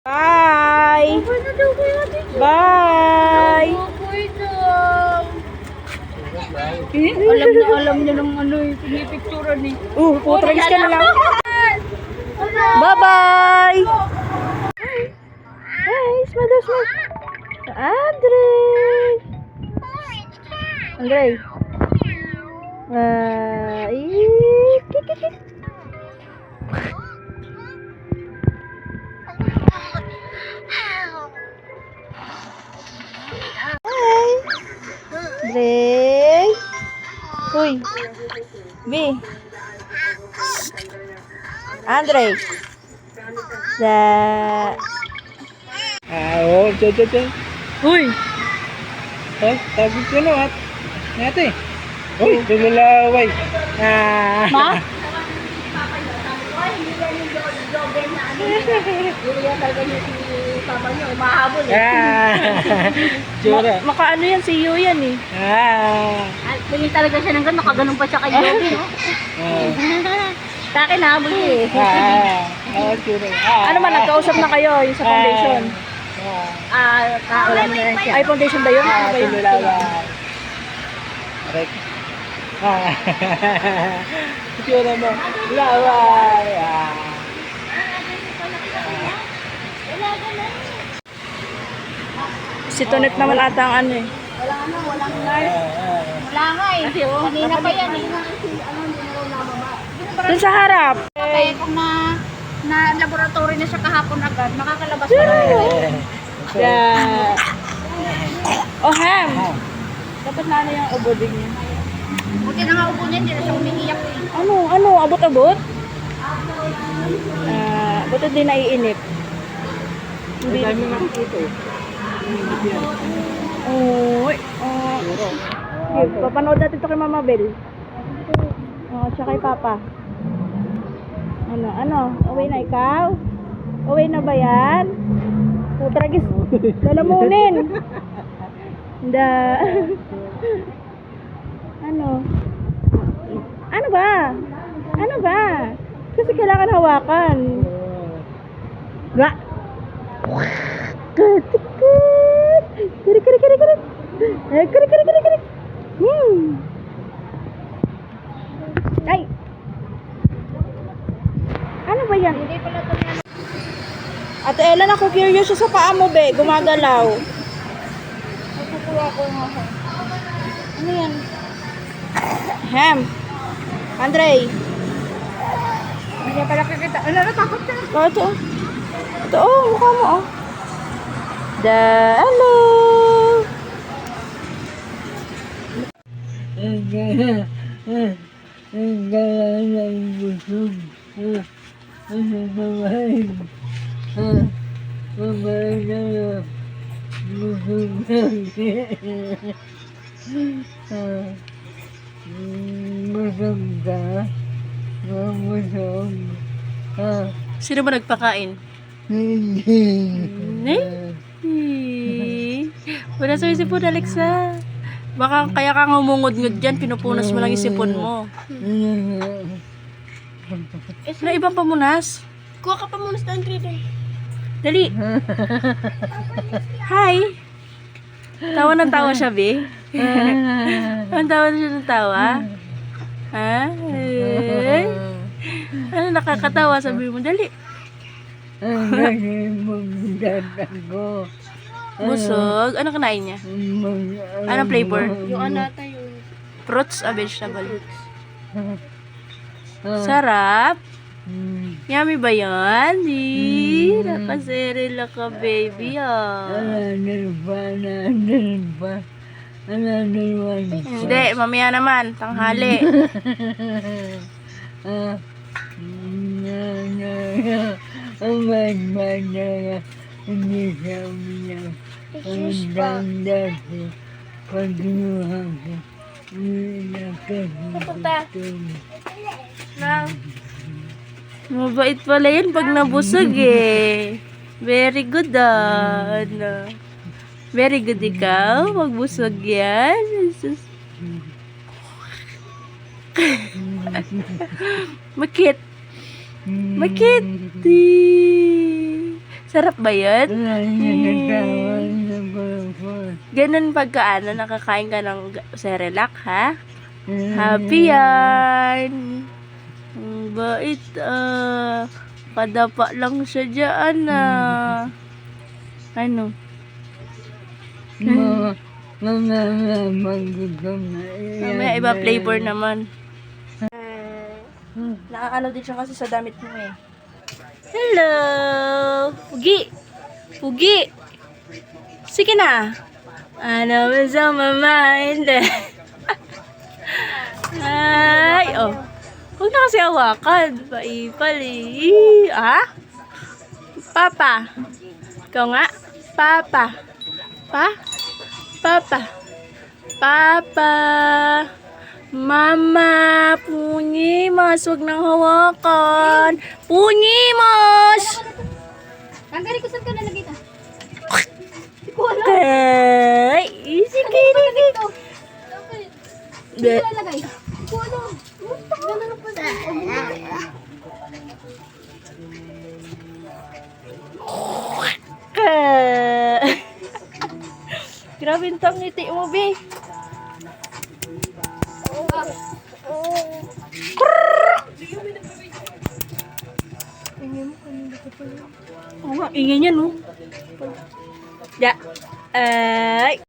Bye! Bye! Alam niya ng ano yung pinipicturan eh. Putragis ka na lang. Bye-bye! Hey, smile. Andre! Kik. Andre! Uy! B! Andre! Uy! Sabi ko na at nate. Uy, tulalaway. Ma? Tsura. Makaano yan, si Yu yan eh. Tingin talaga siya ng gano'n, nakaganon pa siya kay Joby, no? Sa akin, habol niya eh. Tsura. Ano man, nagkausap na kayo yung sa foundation. Wala mo na rin siya. Ay, foundation ba yun? Ano ba yun? Tulalaway. Aray. Tsura mo. Laway. Si Tonet naman ata ang ano eh. Walang nurse. Wala nga eh. Kanina pa yan eh. Dun sa harap. Kaya kung na laboratory na siya kahapon agad, makakalabas pa lang. Oh, Ham! Dapat na ano yung uboding niya. Buti na nga upo niya, hindi na siya umiiyak eh. Ano? Abot-abot? Buto din naiinip. Ang dami nakikita eh. Uy. Papanood natin ito kay Mama Bel. Tsaka kay Papa. Ano? Uwi na ikaw? Uwi na ba yan? Tragis. Lalamunin. Ano ba? Kasi kailangan hawakan. Ga. Kiri. Ay. Ano ba yan? Hindi pala ito niya. Ate Ellen, ako curious siya sa paa mo, be. Gumagalaw. Nakukuha ko nga. Ano yan? Ham. Andre. Hindi pala kakita. Natakot siya. Ito, mukha mo, oh. Hello. Sino ba nagpakain? Wala sa isipon, Alexa. Baka kaya ka ngumungod-ngod dyan, pinupunas mo lang yung sipon mo. Na ibang pamunas? Kuha ka pa muna sa entry din. Dali. Hi. Tawa ng tawa siya, be. Ang tawa na siya ng tawa. Ha? Ano nakakatawa, sabi mo, dali. Busog. Ano kinain niya? Anong flavor? Yung anata yung Fruits o vegetable? Sarap. Yummy ba yan? Nakasirila ka, baby, Hindi, mamaya naman. Tanghali. Mabait pala yun pag nabusog eh. Very good Very good ikaw. Magbusog yan. Makit. Sarap ba yun? Ganun pagkaano, nakakain ka ng Cerelac, ha? Happy yan. Ang bait, kadapa lang siya dyan, Ano? Mamaya iba flavor naman. Nakaano din siya kasi sa damit mo eh. Hello! Pugi! Pugi! Sige na! Ano ba sa mind? Ay! Oh! Huwag na kasi hawakan. Paipal eh. Papa! Ikaw nga? Papa! Papa! Papa! Mama! Pungimos! Huwag nang hawakan! Pungimos! Tanggalin ko saan ka nalagay ka? Okay! Easy kitty! Dito. Hindi. Lalagay. Kulo. Ganun pa sa. Grabe yung ngiti mo, be. Oo nga, ingay niya, no? Ya. Ay.